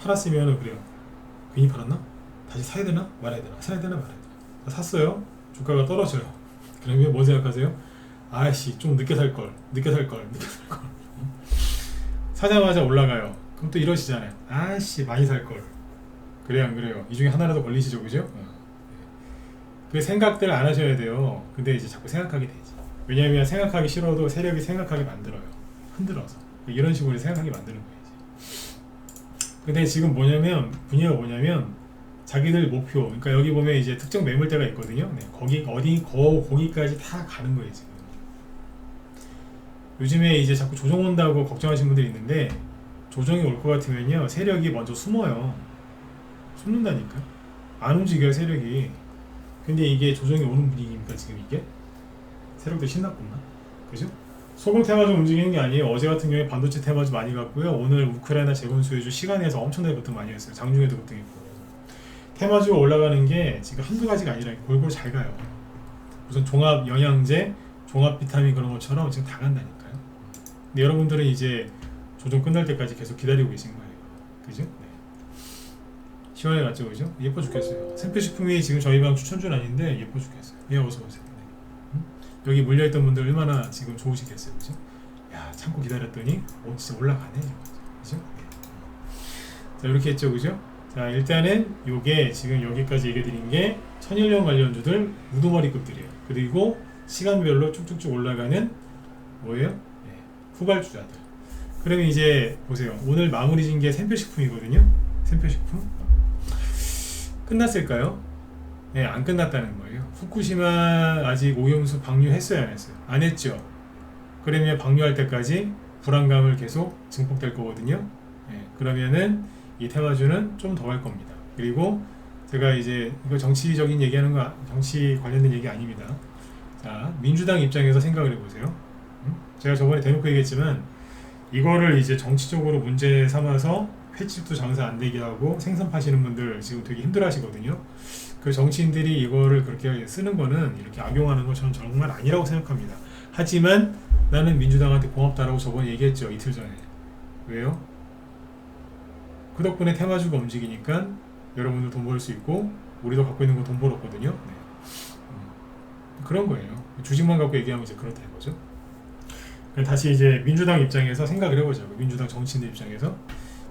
팔았으면 그래요. 괜히 팔았나? 다시 사야 되나 말아야 되나, 사야 되나 말아야 되나. 샀어요. 주가가 떨어져요. 그러면 뭐 생각하세요? 아이씨, 좀 늦게 살걸. 사자마자 올라가요. 그럼 또 이러시잖아요. 아이씨, 많이 살걸. 그래요, 안 그래요? 이 중에 하나라도 걸리시죠, 그죠? 그 생각들 안 하셔야 돼요. 근데 이제 자꾸 생각하게 되지. 왜냐하면 생각하기 싫어도 세력이 생각하게 만들어요. 흔들어서. 이런 식으로 생각하게 만드는 거예요. 근데 지금 분야가 뭐냐면 자기들 목표, 그러니까 여기 보면 이제 특정 매물대가 있거든요. 거기까지 다 가는 거예요, 지금. 요즘에 이제 자꾸 조정 온다고 걱정하시는 분들이 있는데, 조정이 올 것 같으면요, 세력이 먼저 숨어요. 숨는다니까. 안 움직여요, 세력이. 근데 이게 조정이 오는 분위기입니까, 지금 이게? 세력도 신났구나. 그죠? 소금 테마주 움직이는 게 아니에요. 어제 같은 경우에 반도체 테마주 많이 갔고요. 오늘 우크라이나 재건 수혜주 시간에서 엄청나게 급등 많이 했어요. 장중에도 급등했고. 테마주가 올라가는 게 지금 한두 가지가 아니라 골고루 잘 가요. 무슨 종합 영양제, 종합 비타민 그런 것처럼 지금 다 간다니까요. 근데 여러분들은 이제 조정 끝날 때까지 계속 기다리고 계신 거예요. 그죠? 시원해 갔죠, 그죠? 예뻐 죽겠어요. 샘표식품이 지금 저희 방 추천준 아닌데 예뻐 죽겠어요. 예, 어서 오세요. 여기 물려있던 분들 얼마나 지금 좋으시겠어요, 그죠? 야, 참고 기다렸더니 진짜 올라가네, 그죠? 자, 이렇게 했죠, 그죠? 자, 일단은 요게 지금 여기까지 얘기해드린 게 천일염 관련주들 우두머리급들이에요. 그리고 시간별로 쭉쭉쭉 올라가는 뭐예요? 후발주자들. 그러면 이제 보세요. 오늘 마무리 진 게 샘표식품이거든요. 샘표식품. 끝났을까요? 네, 안 끝났다는 거예요. 후쿠시마 아직 오염수 방류했어요, 안 했어요? 안 했죠. 그러면 방류할 때까지 불안감을 계속 증폭될 거거든요. 네, 그러면은 이 테마주는 좀 더 갈 겁니다. 그리고 제가 이제 이거 정치적인 얘기하는 거, 정치 관련된 얘기 아닙니다. 자, 민주당 입장에서 생각을 해보세요. 제가 저번에 대놓고 얘기했지만 이거를 이제 정치적으로 문제 삼아서 횟집도 장사 안 되게 하고 생선 파시는 분들 지금 되게 힘들어 하시거든요. 그 정치인들이 이거를 그렇게 쓰는 거는, 이렇게 악용하는 건 저는 정말 아니라고 생각합니다. 하지만 나는 민주당한테 고맙다라고 저번에 얘기했죠, 이틀 전에. 왜요? 그 덕분에 테마주가 움직이니까 여러분들 돈 벌 수 있고 우리도 갖고 있는 거 돈 벌었거든요. 네. 그런 거예요. 주식만 갖고 얘기하면 이제 그렇다 이거죠. 다시 이제 민주당 입장에서 생각을 해보죠. 민주당 정치인들 입장에서,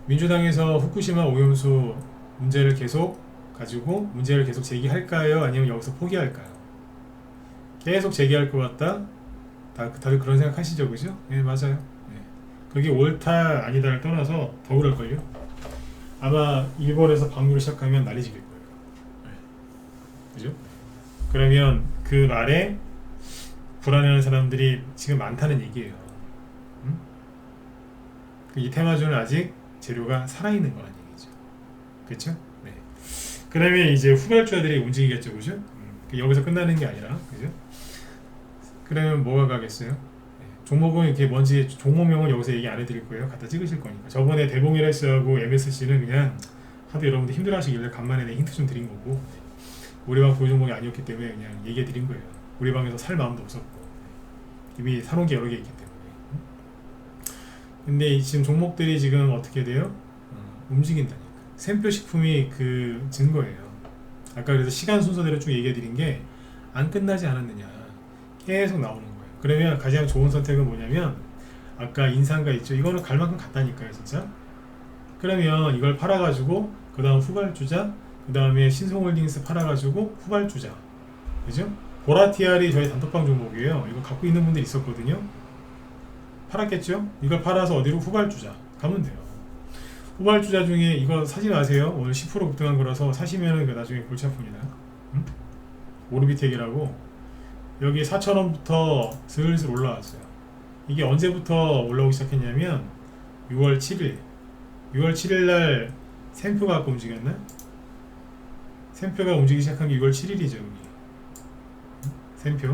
민주당에서 후쿠시마 오염수 문제를 계속 가지고 문제를 계속 제기할까요? 아니면 여기서 포기할까요? 계속 제기할 것 같다? 다들 그런 생각 하시죠, 그죠? 네, 맞아요. 네. 그게 옳다 아니다를 떠나서 더 그럴걸요? 아마 일본에서 방류를 시작하면 난리 지를 거예요. 네. 그죠? 그러면 그 말에 불안해하는 사람들이 지금 많다는 얘기예요. 이 테마주는 아직 재료가 살아있는 거란 얘기죠. 그렇죠? 네. 그러면 이제 후발주자들이 움직이겠죠, 그죠? 여기서 끝나는 게 아니라, 그죠? 그러면 뭐가 가겠어요? 네. 종목은 이렇게 뭔지 종목명은 여기서 얘기 안 해드릴 거예요. 갖다 찍으실 거니까. 저번에 대봉이라스하고 MSC는 그냥 하도 여러분들 힘들어하시길래 간만에 내 힌트 좀 드린 거고, 우리 방 보유 종목이 아니었기 때문에 그냥 얘기해 드린 거예요. 우리 방에서 살 마음도 없었고 이미 사놓은 게 여러 개 있기 때문에. 근데 지금 종목들이 지금 어떻게 돼요? 움직인다니까. 샘표 식품이 그 증거예요. 아까 그래서 시간 순서대로 쭉 얘기해 드린 게 안 끝나지 않았느냐, 계속 나오는 거예요. 그러면 가장 좋은 선택은 뭐냐면, 아까 인상가 있죠, 이거는 갈 만큼 갔다니까요 진짜. 그러면 이걸 팔아가지고 그 다음 후발주자, 그 다음에 신성홀딩스 팔아가지고 후발주자, 그죠? 보라티알이 저희 단톡방 종목이에요. 이거 갖고 있는 분들 있었거든요. 팔았겠죠? 이걸 팔아서 어디로? 후발주자 가면 돼요. 후발주자 중에 이거 사지 마세요. 오늘 10% 급등한 거라서 사시면은 그 나중에 골치 아픕니다. 응? 오르비텍이라고 여기 4,000원부터 슬슬 올라왔어요. 이게 언제부터 올라오기 시작했냐면 6월 7일 6월 7일 날 샘표가 갖고 움직였나? 샘표가 움직이기 시작한 게 6월 7일이죠. 여기 샘표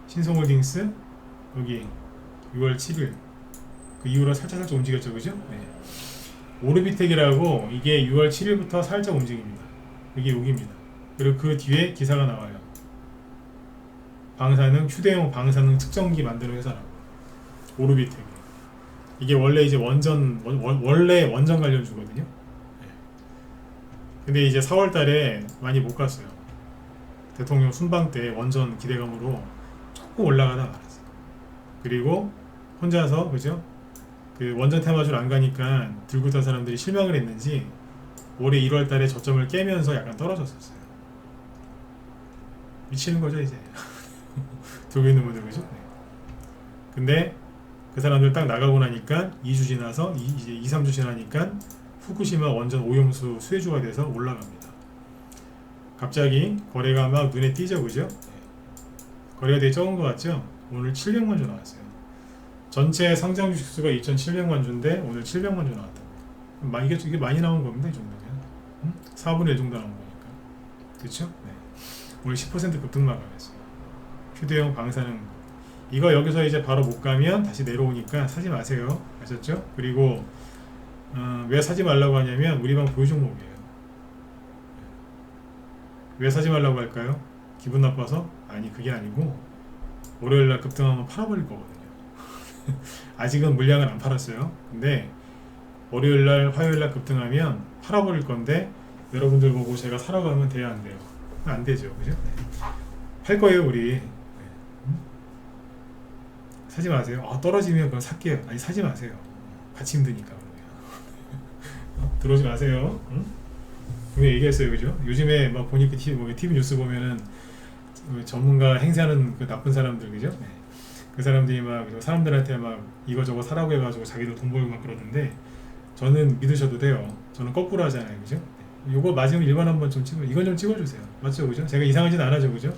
신성홀딩스 여기 6월 7일 그 이후로 살짝 움직였죠, 그죠? 네. 오르비텍이라고 이게 6월 7일부터 살짝 움직입니다. 이게 여기입니다. 그리고 그 뒤에 기사가 나와요. 방사능, 휴대용 방사능 측정기 만드는 회사라고. 오르비텍. 이게 원래 이제 원래 원전 관련주거든요. 네. 근데 이제 4월 달에 많이 못 갔어요. 대통령 순방 때 원전 기대감으로 조금 올라가다 말았어요. 그리고 혼자서, 그죠? 그 원전 테마주를 안 가니까 들고 탄 사람들이 실망을 했는지 올해 1월 달에 저점을 깨면서 약간 떨어졌었어요. 미치는 거죠, 이제. 들고 있는 분들, 그죠? 네. 근데 그 사람들 딱 나가고 나니까 2주 지나서 이제 2, 3주 지나니까 후쿠시마 원전 오염수 수혜주가 돼서 올라갑니다. 갑자기 거래가 막 눈에 띄죠, 그죠? 네. 거래가 되게 적은 것 같죠? 오늘 700만 주 나왔어요. 전체 상장 주식수가 2,700만 주인데 오늘 700만 주 나왔다고. 이게 많이 나온 겁니다, 이 정도면. 4분의 1 정도 나온 거니까. 그쵸? 네. 오늘 10% 급등 마감했어요. 휴대용 방사능. 이거 여기서 이제 바로 못 가면 다시 내려오니까 사지 마세요. 아셨죠? 그리고 왜 사지 말라고 하냐면 우리 방 보유 종목이에요. 왜 사지 말라고 할까요? 기분 나빠서? 아니, 그게 아니고 월요일날 급등하면 팔아버릴 거거든요. 아직은 물량을 안 팔았어요. 근데 월요일날 화요일날 급등하면 팔아버릴 건데 여러분들 보고 제가 사러 가면 돼야 안 돼요? 안 되죠, 그죠? 네. 팔 거예요, 우리. 네. 사지 마세요. 떨어지면 그건 살게요. 아니, 사지 마세요. 같이 힘드니까. 들어오지 마세요. 응? 분명히 얘기했어요, 그죠? 요즘에 막 보니까 TV 뉴스 보면은 그 전문가 행세하는 그 나쁜 사람들, 그죠? 네. 그 사람들이 막 사람들한테 막 이거저거 사라고 해가지고 자기들 돈 벌고 막 그러는데 저는 믿으셔도 돼요. 저는 거꾸로 하잖아요, 그죠? 요거 맞으면 1번 한번 좀 찍어, 이건 좀 찍어주세요. 맞죠, 그죠? 제가 이상하진 않아죠, 그죠?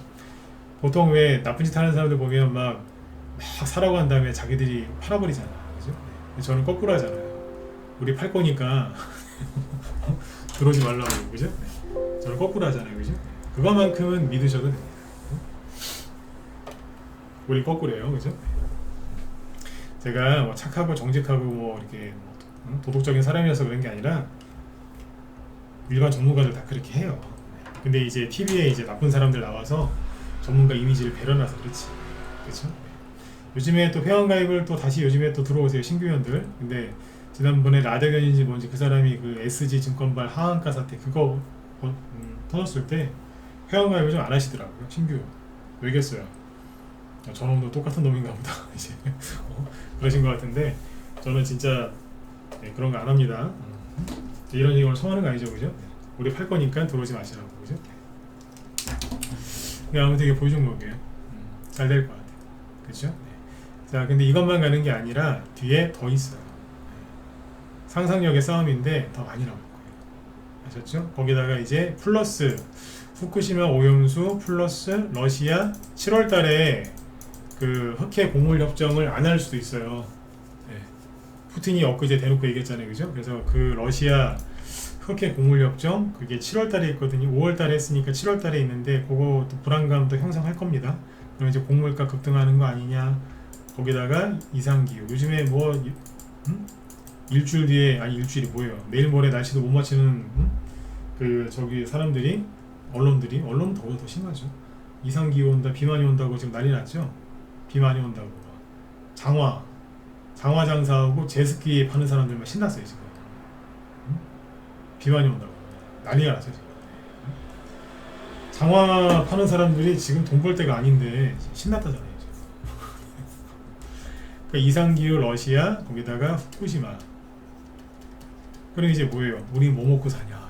보통 왜 나쁜 짓 하는 사람들 보면 막 사라고 한 다음에 자기들이 팔아버리잖아, 그죠? 네. 저는 거꾸로 하잖아요. 우리 팔 거니까 들어오지 말라고, 그죠? 네. 저는 거꾸로 하잖아요, 그죠? 네. 그거만큼은 믿으셔도 됩니다. 우리 거꾸로예요, 그죠? 네. 제가 뭐 착하고 정직하고 뭐 이렇게 뭐 도덕적인 사람이어서 그런 게 아니라 일반 전문가들 다 그렇게 해요. 네. 근데 이제 TV에 이제 나쁜 사람들 나와서 전문가 이미지를 배려놔서 그렇지, 그렇죠? 네. 요즘에 또 회원가입을 또 다시 요즘에 또 들어오세요, 신규회원들. 근데 지난번에 라데견인지 뭔지 그 사람이 그 SG증권발 하한가 사태 그거 터졌을 때 회원가입을 좀 안 하시더라고요, 신규. 왜겠어요? 저놈도 똑같은 놈인가 보다 이제 그러신 것 같은데, 저는 진짜 네, 그런 거 안 합니다. 이런 얘기를 성하는 거 아니죠, 그죠? 우리 팔 거니까 들어오지 마시라고, 그죠? 네, 아무튼 이게 보유종목이에요. 잘 될 것 같아요, 그죠? 네. 자, 근데 이것만 가는 게 아니라 뒤에 더 있어요. 상상력의 싸움인데 더 많이 나올 거예요. 아셨죠? 거기다가 이제 플러스 후쿠시마 오염수 플러스 러시아 7월달에 그 흑해 공물 협정을 안 할 수도 있어요. 네. 푸틴이 엊그제 대놓고 얘기했잖아요, 그죠? 그래서 그 러시아 흑해 공물 협정 그게 7월달에 있거든요. 5월달에 했으니까 7월달에 있는데 그거 또 불안감도 형성할 겁니다. 그럼 이제 공물가 급등하는 거 아니냐? 거기다가 이상기후 요즘에 뭐 일주일 뒤에, 아니 일주일이 뭐예요? 내일 모레 날씨도 못 맞추는 그 저기 사람들이 언론은 더 심하죠. 이상기후 온다, 비 많이 온다고 지금 난리 났죠. 비 많이 온다고 장화 장사하고 제스키 파는 사람들만 신났어요 지금. 비 많이 온다고 난리가 났어요 지금. 장화 파는 사람들이 지금 돈 벌 때가 아닌데 신났다잖아요 지금. 그러니까 이상기후 러시아 거기다가 후쿠시마. 그럼 이제 뭐예요? 우리 뭐 먹고 사냐?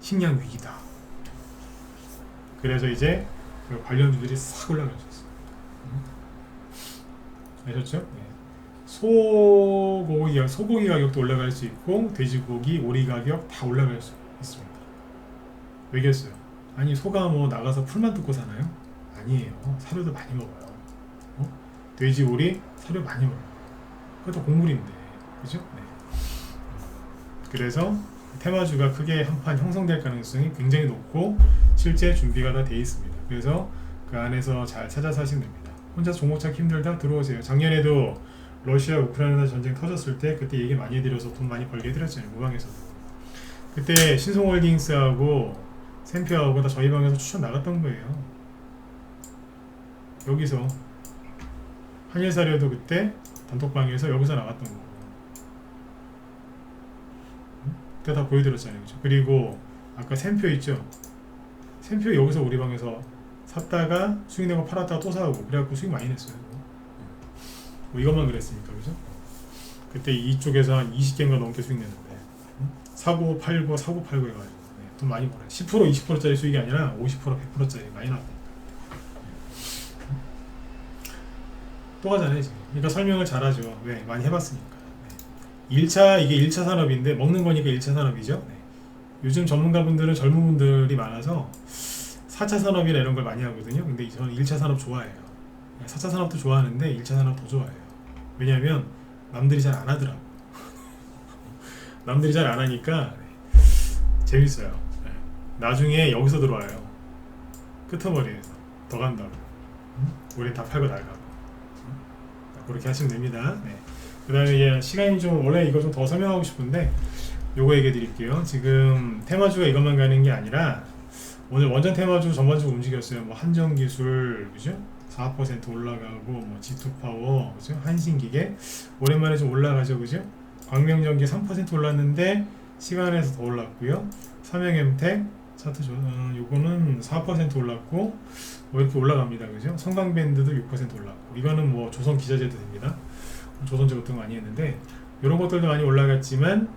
식량 위기다. 그래서 이제 그 관련주들이 싹 올라가셨어요. 아셨죠? 네. 소고기 가격도 올라갈 수 있고 돼지고기, 오리 가격 다 올라갈 수 있습니다. 왜겠어요? 아니 소가 뭐 나가서 풀만 뜯고 사나요? 아니에요. 사료도 많이 먹어요. 돼지, 오리 사료 많이 먹어요. 그것도 곡물인데, 그죠? 네. 그래서 테마주가 크게 한판 형성될 가능성이 굉장히 높고 실제 준비가 다 돼 있습니다. 그래서 그 안에서 잘 찾아서 하시면 됩니다. 혼자 종목 찾기 힘들다 들어오세요. 작년에도 러시아 우크라이나 전쟁 터졌을 때 그때 얘기 많이 해드려서 돈 많이 벌게 해드렸잖아요, 무방에서도. 그때 신송홀딩스하고 샘표하고 다 저희 방에서 추천 나갔던 거예요. 여기서 한일사료도 그때 단톡방에서 여기서 나갔던 거고 그때 다 보여드렸잖아요, 그죠? 그리고 아까 샘표 있죠? 샘표 여기서 우리 방에서 샀다가 수익 내고 팔았다가 또 사고 그래갖고 수익 많이 냈어요. 뭐 이것만 그랬으니까, 그죠? 그때 이쪽에서 한 20개인가 넘게 수익 냈는데 사고 팔고 사고 팔고 해가지고 네, 돈 많이 벌어요. 10% 20%짜리 수익이 아니라 50% 100%짜리 많이 나왔다. 또 가잖아요 지금. 그러니까 설명을 잘하죠. 왜? 많이 해봤으니까. 네. 1차 이게 1차 산업인데 먹는 거니까 1차 산업이죠. 네. 요즘 전문가분들은 젊은 분들이 많아서 4차 산업이나 이런 걸 많이 하거든요. 근데 저는 1차 산업 좋아해요. 4차 산업도 좋아하는데 1차 산업 더 좋아해요. 왜냐하면 남들이 잘 안 하더라고. 남들이 잘 안 하니까 재밌어요. 네. 나중에 여기서 들어와요. 끄트머리에서 더 간다고. 우린 다 팔고 나가고. 그렇게 하시면 됩니다. 네. 그 다음에 시간이 좀 원래 이거 좀 더 설명하고 싶은데 요거 얘기해 드릴게요. 지금 테마주가 이것만 가는 게 아니라 오늘 원전 테마주 전반적으로 움직였어요. 뭐 한정기술, 그죠? 4% 올라가고, 뭐 G2파워, 그죠? 한신기계 오랜만에 좀 올라가죠, 그죠? 광명전기 3% 올랐는데 시간에서 더 올랐고요. 삼양엠텍 차트 요거는 4% 올랐고 뭐 이렇게 올라갑니다, 그죠? 성강밴드도 6% 올랐고 이거는 뭐 조선 기자재도 됩니다. 조선제 같은 거 많이 했는데 이런 것들도 많이 올라갔지만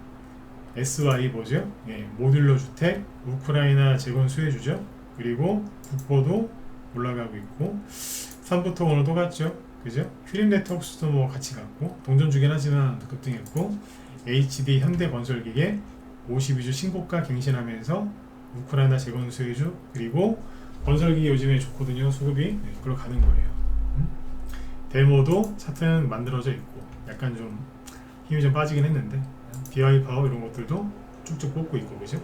SY 뭐죠? 예, 모듈러 주택, 우크라이나 재건 수혜주죠. 그리고 국보도 올라가고 있고 삼부토 오늘도 갔죠, 그죠? 휘림 네트워크스도 뭐 같이 갔고 동전 주긴 하지만 급등했고 HD 현대건설기계 52주 신고가 갱신하면서 우크라이나 재건 수혜주 그리고 건설기계 요즘에 좋거든요. 수급이. 네, 그걸 가는 거예요. 데모도 차트는 만들어져 있고 약간 좀 힘이 좀 빠지긴 했는데 DI 파워 이런 것들도 쭉쭉 뽑고 있고 그죠?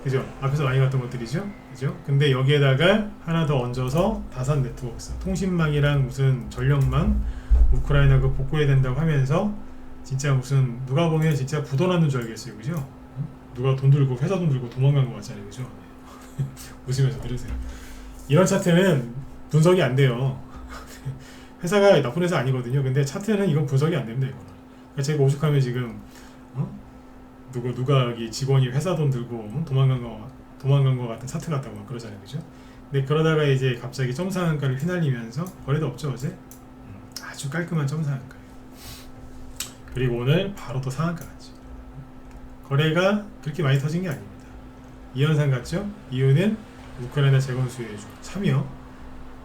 그죠? 앞에서 많이 봤던 것들이죠? 그죠? 근데 여기에다가 하나 더 얹어서 다산 네트워크스 통신망이랑 무슨 전력망 우크라이나 그 복구해야 된다고 하면서 진짜 무슨 누가 보면 진짜 부도나는 줄 알겠어요. 그죠? 누가 돈 들고 회사 돈 들고 도망간 것 같잖아요. 그죠? 웃으면서 들으세요. 이런 차트는 분석이 안 돼요. 회사가 나쁜 회사 아니거든요. 근데 차트는 이건 분석이 안 됩니다. 이거는. 그러니까 제가 오죽하면 지금 누가 여기 직원이 회사 돈 들고 도망간 거 같은 차트 같다고 막 그러잖아요. 그죠? 근데 그러다가 이제 갑자기 점상한가를 휘날리면서 거래도 없죠 어제? 아주 깔끔한 점상한가예요. 그리고 오늘 바로 또 상한가 같죠. 거래가 그렇게 많이 터진 게 아닙니다. 이현상 같죠? 이유는 우크라이나 재건 수혜주 참여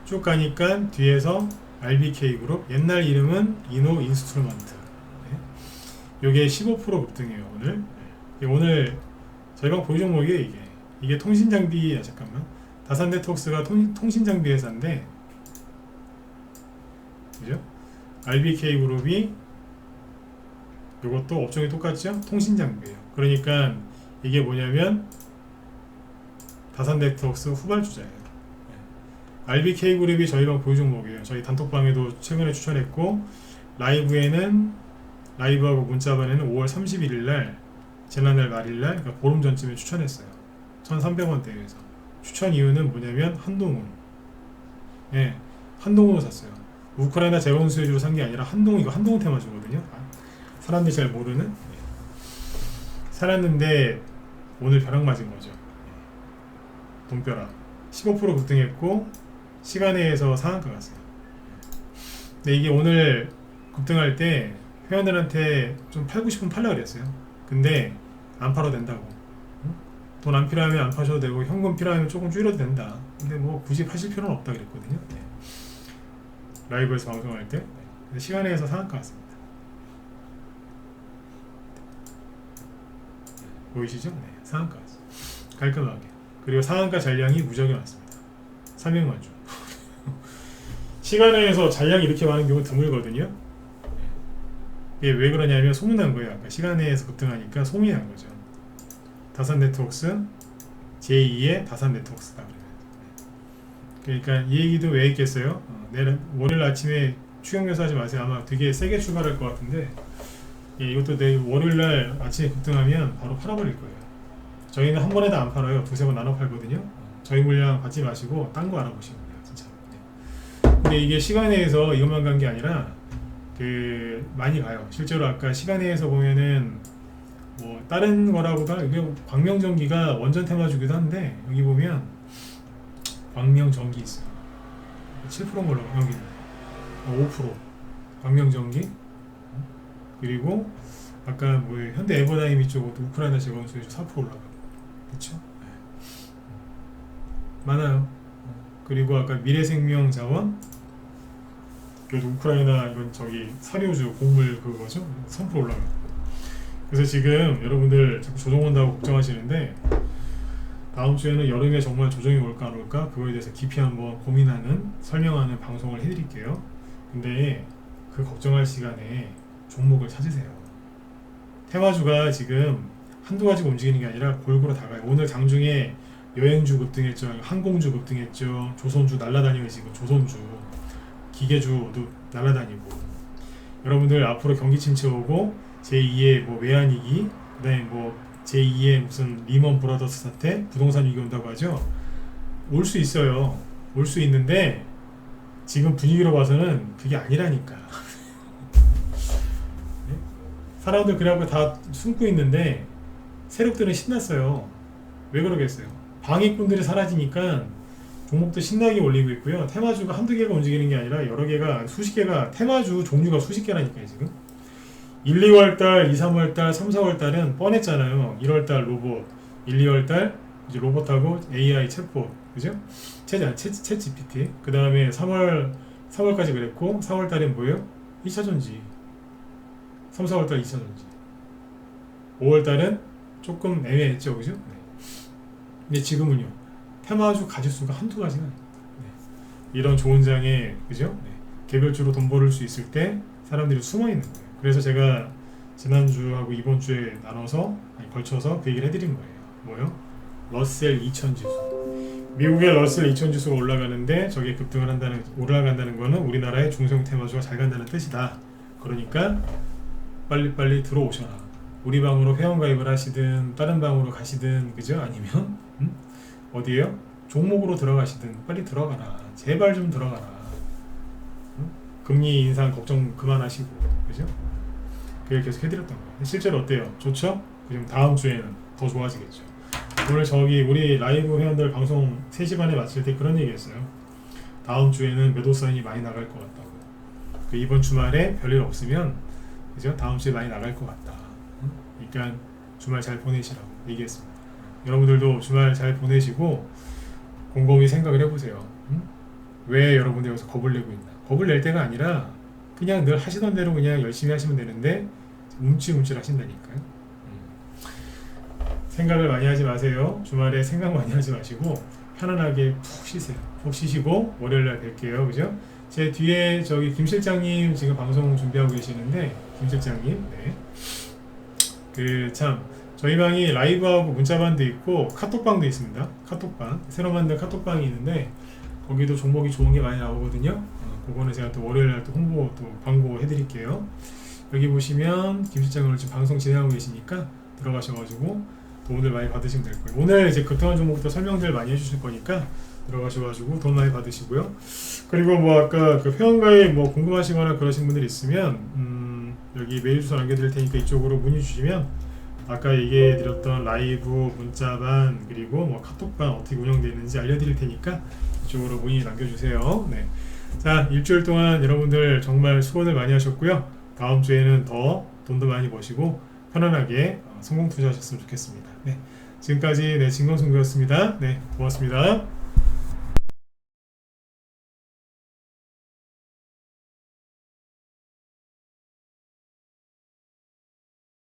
쭉 가니까 뒤에서 RBK 그룹 옛날 이름은 이노 인스트루먼트 요게 15% 급등이에요 오늘. 오늘 저희가 보유 종목이 이게 통신장비 잠깐만 다산 네트워크스가 통신장비 회사인데 그죠? RBK 그룹이 요것도 업종이 똑같죠? 통신장비예요. 그러니까 이게 뭐냐면 다산 네트워크스 후발주자예요. RBK 그룹이 저희가 보유 종목이에요. 저희 단톡방에도 최근에 추천했고 라이브하고 문자반에는 5월 31일날 지난달 말일날 그러니까 보름 전쯤에 추천했어요. 1,300원대에서 추천 이유는 뭐냐면 한동훈 한동훈을 샀어요. 우크라이나 재건 수혜주로 산 게 아니라 이거 한동훈 테마주거든요. 사람들이 잘 모르는 살았는데 오늘 벼락 맞은 거죠. 돈벼락 15% 급등했고 시간에 의해서 상한가 갔어요. 근데 이게 오늘 급등할 때 회원들한테 좀 팔고 싶으면 팔라 그랬어요. 근데 안 팔아도 된다고. 돈 안 필요하면 안 파셔도 되고 현금 필요하면 조금 줄여도 된다. 근데 뭐 굳이 파실 필요는 없다 그랬거든요. 라이브에서 방송할 때 시간에 의해서 상한가 갔습니다. 보이시죠? 네, 상한가 왔어요. 깔끔하게. 그리고 상한가 잔량이 무적이 많습니다. 300만 주. 시간에 의해서 잔량이 이렇게 많은 경우는 드물거든요. 이게 왜 그러냐면 소문난 거예요. 아까 시간에 의해서 급등하니까 소문이 난 거죠. 다산 네트워크스 제2의 다산 네트워크스다. 그러니까 이 얘기도 왜 했겠어요? 내일 월요일 아침에 추경조사 하지 마세요. 아마 되게 세게 출발할 것 같은데 이것도 내일 월요일날 아침에 급등하면 바로 팔아버릴 거예요. 저희는 한 번에 다 안 팔아요. 두세 번 나눠 팔거든요. 저희 물량 받지 마시고 딴 거 알아보시면 돼요. 진짜. 근데 이게 시간에 의해서 이것만 간 게 아니라 많이 가요. 실제로 아까 시간에 의해서 보면은 뭐 다른 거라고도 광명전기가 원전 테마주기도 한데 여기 보면 광명전기 있어요. 7%인 걸로 여기 5% 광명전기 그리고 아까 뭐 현대 에버다임 이쪽도 우크라이나 재건 수혜주 4% 올라가고 그렇죠? 많아요. 그리고 아까 미래생명자원 그래도 우크라이나 이건 사료주 곡물 그거죠? 3% 올라가고 그래서 지금 여러분들 자꾸 조정 온다고 걱정하시는데 다음 주에는 여름에 정말 조정이 올까 안 올까 그거에 대해서 깊이 한번 고민하는 설명하는 방송을 해드릴게요. 근데 그 걱정할 시간에 종목을 찾으세요. 테마주가 지금 한두 가지가 움직이는 게 아니라 골고루 다 가요. 오늘 장중에 여행주 급등했죠. 항공주 급등했죠. 조선주 날라다니고 지금 조선주 기계주도 날라다니고 여러분들 앞으로 경기 침체 오고 제2의 뭐 외환위기 그다음에 뭐 제2의 무슨 리먼 브라더스 사태 부동산 위기 온다고 하죠. 올 수 있어요. 올 수 있는데 지금 분위기로 봐서는 그게 아니라니까. 사람들 그래갖고 다 숨고 있는데 세력들은 신났어요. 왜 그러겠어요? 방해꾼들이 사라지니까 종목도 신나게 올리고 있고요. 테마주가 한두 개가 움직이는 게 아니라 여러 개가 수십 개가 테마주 종류가 수십 개라니까요. 지금 1, 2월달, 2, 3월달, 3, 4월달은 뻔했잖아요. 1월달 로봇, 1, 2월달 이제 로봇하고 AI 챗봇 그죠? 챗 GPT 그 다음에 3월까지 그랬고 4월달엔 뭐예요? 2차전지 3, 4월달 2차전지 5월달은 조금 애매했죠, 그죠? 네. 근데 지금은요, 테마주 가짓수가 한두 가지가 아닙니다. 네. 이런 좋은 장에, 그죠? 네. 개별주로 돈 벌을 수 있을 때 사람들이 숨어 있는 거예요. 그래서 제가 지난주하고 이번 주에 나눠서 걸쳐서 그 얘기를 해드린 거예요. 뭐요? 러셀 2000 지수. 미국의 러셀 2000 지수가 올라가는데 저게 급등을 한다는, 올라간다는 거는 우리나라의 중소형 테마주가 잘 간다는 뜻이다. 그러니까 빨리빨리 들어오셔라. 우리 방으로 회원가입을 하시든 다른 방으로 가시든, 그죠? 아니면 어디에요? 종목으로 들어가시든 빨리 들어가라. 제발 좀 들어가라. 금리 인상 걱정 그만하시고, 그죠? 그걸 계속 해드렸던 거예요. 실제로 어때요? 좋죠? 그럼 다음 주에는 더 좋아지겠죠. 오늘 저기 우리 라이브 회원들 방송 3시 반에 마칠 때 그런 얘기 했어요. 다음 주에는 매도 사인이 많이 나갈 것 같다고. 이번 주말에 별일 없으면, 그죠? 다음 주에 많이 나갈 것 같다. 그러니까 주말 잘 보내시라고 얘기했습니다. 여러분들도 주말 잘 보내시고 곰곰이 생각을 해보세요. 왜 여러분들 여기서 겁을 내고 있나? 겁을 낼 때가 아니라 그냥 늘 하시던 대로 그냥 열심히 하시면 되는데 움찔움찔 하신다니까요. 생각을 많이 하지 마세요. 주말에 생각 많이 하지 마시고 편안하게 푹 쉬세요. 푹 쉬시고 월요일날 뵐게요. 그죠? 제 뒤에 저기 김 실장님 지금 방송 준비하고 계시는데, 김 실장님, 네. 그 참 저희 방이 라이브하고 문자방도 있고 카톡방도 있습니다. 카톡방, 새로 만든 카톡방이 있는데 거기도 종목이 좋은 게 많이 나오거든요. 그거는 제가 또 월요일날 또 홍보, 또 광고 해드릴게요. 여기 보시면 김 실장님 오늘 지금 방송 진행하고 계시니까 들어가셔가지고 돈을 많이 받으시면 될 거예요. 오늘 이제 급등한 종목부터 설명들 많이 해주실 거니까 들어가셔가지고 돈 많이 받으시고요. 그리고 뭐 아까 그 회원가입 뭐 궁금하시거나 그러신 분들 있으면 여기 메일 주소 남겨드릴 테니까 이쪽으로 문의 주시면 아까 얘기해 드렸던 라이브 문자반 그리고 뭐 카톡방 어떻게 운영되는지 알려드릴 테니까 이쪽으로 문의 남겨주세요. 네. 자, 일주일 동안 여러분들 정말 수고들 많이 하셨고요. 다음 주에는 더 돈도 많이 버시고 편안하게 성공 투자하셨으면 좋겠습니다. 네. 지금까지 진건승부였습니다. 네, 고맙습니다.